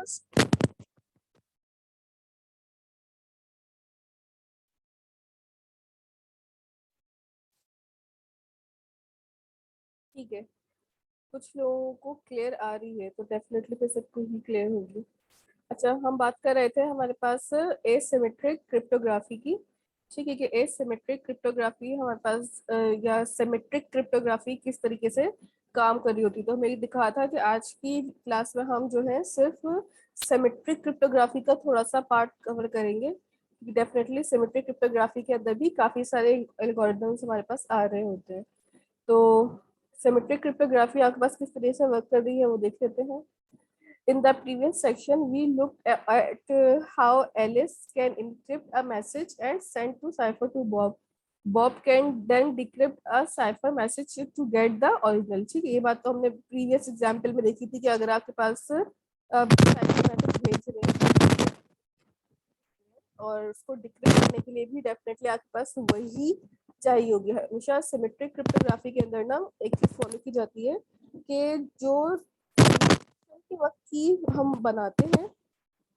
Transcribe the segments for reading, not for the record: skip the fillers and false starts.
class. ठीक है, कुछ लोगों को क्लियर आ रही है तो डेफिनेटली फिर सबको ही क्लियर होगी। अच्छा, हम बात कर रहे थे हमारे पास एसिमेट्रिक क्रिप्टोग्राफी की। ठीक है कि एसिमेट्रिक क्रिप्टोग्राफी हमारे पास या सिमेट्रिक क्रिप्टोग्राफी किस तरीके से काम कर रही होती। तो मेरी दिखा था कि आज की क्लास में हम जो है सिर्फ सिमेट्रिक क्रिप्टोग्राफी का थोड़ा सा पार्ट कवर करेंगे। डेफिनेटली सिमेट्रिक क्रिप्टोग्राफी के अंदर भी काफी सारे एल्गोरिथम्स हमारे पास आ रहे होते हैं। तो सिमेट्रिक क्रिप्टोग्राफी आपके पास किस तरह से वर्क कर रही है वो देख लेते हैं। In the previous section, we looked at how Alice can encrypt a message and send to cipher to Bob. Bob can then decrypt a cipher message to get the original. ठीक है, ये बात तो हमने previous example में देखी थी कि अगर आपके पास cipher message भेज रहे हैं और उसको डिक्रिप्ट करने के लिए भी डेफिनेटली आपके पास वही चाहिए होगी। हमेशा सिमेट्रिक क्रिप्टोग्राफी के अंदर ना एक चीज फॉलो की जाती है कि जो के वक्त की हम बनाते हैं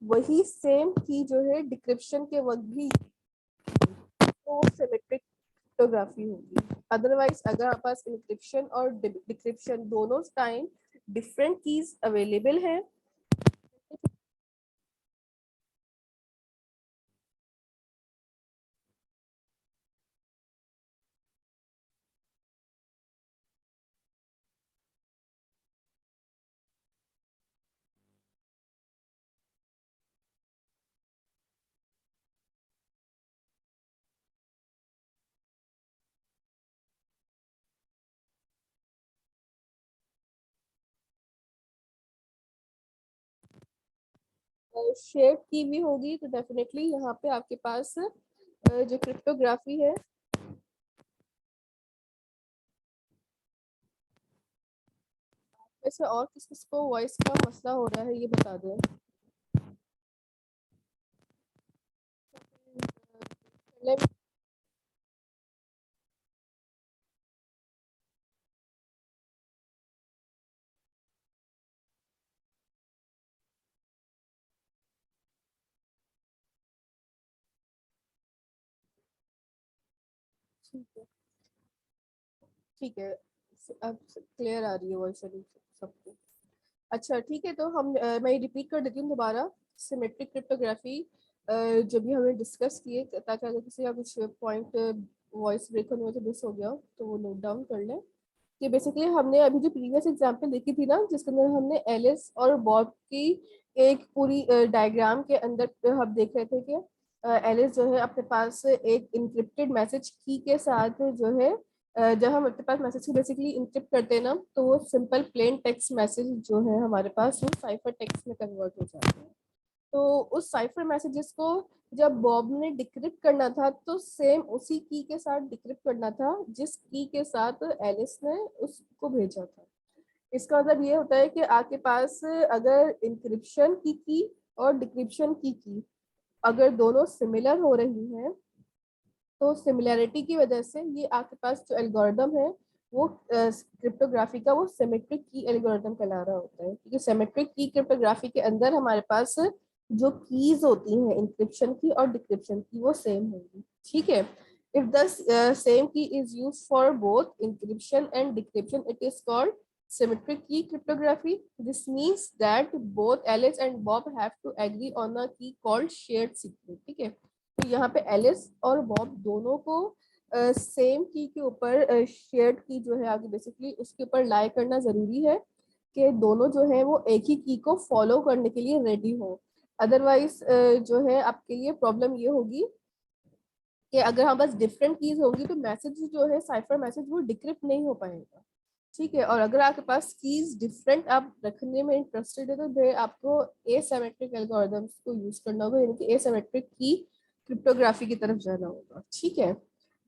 वही सेम की जो है डिक्रिप्शन के वक्त भी तो सिमेट्रिक क्रिप्टोग्राफी होगी। अदरवाइज अगर आपके पास इंक्रिप्शन और डिक्रिप्शन दोनों टाइम डिफरेंट कीज अवेलेबल है शेयर्ड की भी होगी तो डेफिनेटली यहाँ पे आपके पास जो क्रिप्टोग्राफी है वैसे और किस किस को वॉइस का मसला हो रहा है ये बता दें। ठीक है, ठीक है, अब क्लियर आ रही है वॉइस सबको। अच्छा ठीक है, तो हम मैं रिपीट कर देती हूँ दोबारा। सिमेट्रिक क्रिप्टोग्राफी जो भी हमने डिस्कस किए ताकि अगर किसी का कुछ पॉइंट वॉइस ब्रेक होने वजह मिस हो गया हो तो वो नोट डाउन कर लें। कि बेसिकली हमने अभी जो प्रीवियस एग्जांपल देखी थी ना जिसके अंदर हमने एलिस और बॉब की एक पूरी डायग्राम के अंदर हम देख रहे थे कि एलिस जो है अपने पास एक इंक्रिप्टेड मैसेज की के साथ जो है जब हम अपने पास मैसेज को बेसिकली इंक्रिप्ट करते हैं ना तो वो सिंपल प्लेन टेक्स्ट मैसेज जो है हमारे पास वो साइफर टेक्स्ट में कन्वर्ट हो जाते हैं। तो उस साइफर मैसेजेस को जब बॉब ने डिक्रिप्ट करना था तो सेम उसी की के साथ डिक्रिप्ट करना था जिस की के साथ एलिस ने उसको भेजा था। इसका मतलब ये होता है कि आपके पास अगर इंक्रिप्शन की और डिक्रिप्शन की अगर दोनों सिमिलर हो रही हैं तो सिमिलैरिटी की वजह से ये आपके पास जो एल्गोरिदम है वो क्रिप्टोग्राफी का वो सिमेट्रिक की एल्गोरिदम कहला रहा होता है क्योंकि सिमेट्रिक की क्रिप्टोग्राफी के अंदर हमारे पास जो कीज होती हैं इंक्रिप्शन की और डिक्रिप्शन की वो सेम होंगी। ठीक है, if the same key is used for both encryption and decryption it is called symmetric key cryptography. This means that both Alice and Bob have to agree on a key called shared secret. ठीक है, तो यहाँ पे Alice और Bob दोनों को same की के ऊपर शेयर्ड की जो है आगे बेसिकली उसके ऊपर लाई करना जरूरी है कि दोनों जो है वो एक ही की को फॉलो करने के लिए रेडी हो। अदरवाइज जो है आपके लिए प्रॉब्लम ये होगी कि अगर हमारे पास डिफरेंट कीज होंगी तो मैसेज जो है साइफर मैसेज वो डिक्रिप्ट नहीं हो पाएगा। ठीक है, और अगर आपके पास कीज डिफरेंट आप रखने में इंटरेस्टेड है तो फिर आपको एसिमेट्रिक एल्गोरिथम्स को यूज करना होगा यानी कि एसिमेट्रिक की क्रिप्टोग्राफी की तरफ जाना होगा। ठीक है,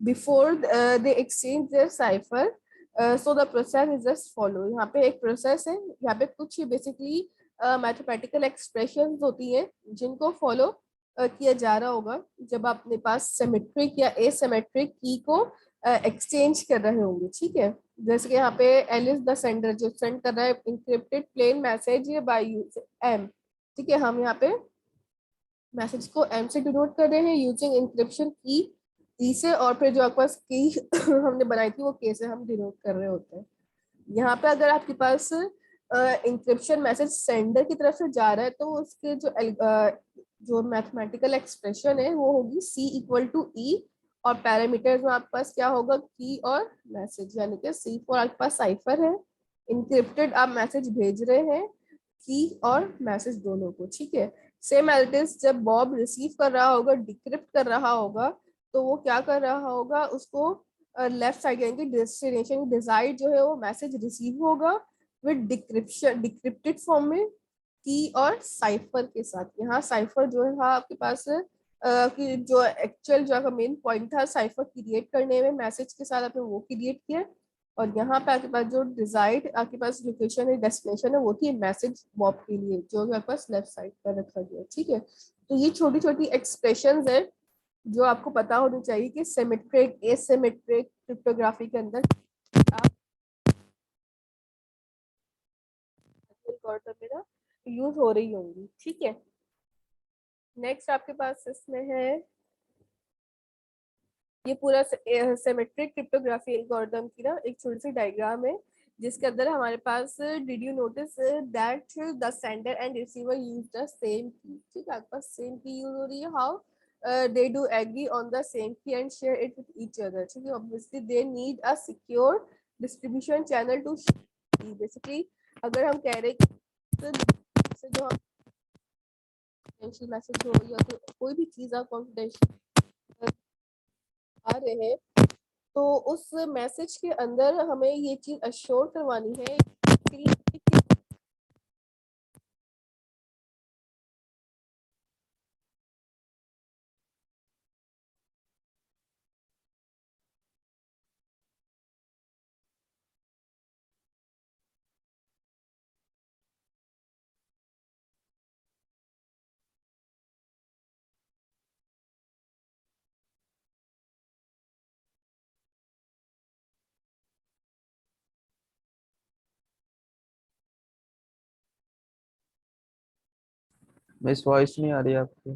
before they exchange there cipher so the process is just follow. यहाँ पे एक प्रोसेस है, यहाँ पे कुछ बेसिकली मैथमेटिकल एक्सप्रेशन होती हैं जिनको फॉलो किया जा रहा होगा जब आप अपने पास सिमेट्रिक या एसिमेट्रिक की को एक्सचेंज कर रहे होंगे। ठीक है, जैसे कि यहाँ पे एलिस द सेंडर जो सेंड कर रहा है encrypted plain message by use M. ठीक है, हम यहाँ पे मैसेज को एम से डिनोट कर रहे हैं यूजिंग इंक्रिप्शन की, ई से, और फिर जो आपके पास की हमने बनाई थी वो के से हम डिनोट कर रहे होते हैं। यहाँ पे अगर आपके पास इंक्रिप्शन मैसेज सेंडर की तरफ से जा रहा है तो उसके जो मैथमेटिकल एक्सप्रेशन है वो होगी सी इक्वल टू ई, और पैरामीटर्स में आपके पास क्या होगा, की और मैसेज, यानी कि सी फॉर आपके पास साइफर है, इंक्रिप्टेड आप मैसेज भेज रहे हैं की और मैसेज दोनों को। ठीक है, सेम एल्टिस जब बॉब रिसीव कर रहा होगा, डिक्रिप्ट कर रहा होगा, तो वो क्या कर रहा होगा, उसको लेफ्ट साइड यानी कि डेस्टिनेशन डिजाइड जो है वो मैसेज रिसीव होगा विद डिक्रिप्शन, डिक्रिप्टेड फॉर्म में, की और साइफर के साथ। यहाँ साइफर जो है आपके पास कि जो एक्चुअल जो आपका मेन पॉइंट था साइफर क्रिएट करने में मैसेज के साथ, आपने वो क्रिएट किया, और यहाँ पे आपके पास जो डिजाइड आपके पास लोकेशन है, डेस्टिनेशन है, वो थी मैसेज बॉब के लिए, जो आपके पास लेफ्ट साइड पर रखा गया। ठीक है, तो ये छोटी छोटी एक्सप्रेशंस है जो आपको पता होनी चाहिए कि सिमेट्रिक एसिमेट्रिक क्रिप्टोग्राफी के अंदर आप में ना यूज हो रही होंगी। ठीक है, नेक्स्ट आपके पास इसमें है ये पूरा सिमेट्रिक क्रिप्टोग्राफी एल्गोरिथम की ना एक छोटी सी डायग्राम है, जिसके अंदर हमारे पास did you notice that the sender and receiver use the same key. ठीक है, आपके पास सेम की यूज हो रही है, how they do agree on the same key and share it with each other. ठीक है, obviously they need a secure distribution channel to share. Basically अगर हम कह रहे हैं कि जो हम कॉन्फिडेंशियल मैसेज हो या तो कोई भी चीज आप कॉन्फिडेंशियल आ रहे हैं, तो उस मैसेज के अंदर हमें ये चीज अश्योर करवानी है मिस वॉइस नहीं आ रही आपकी।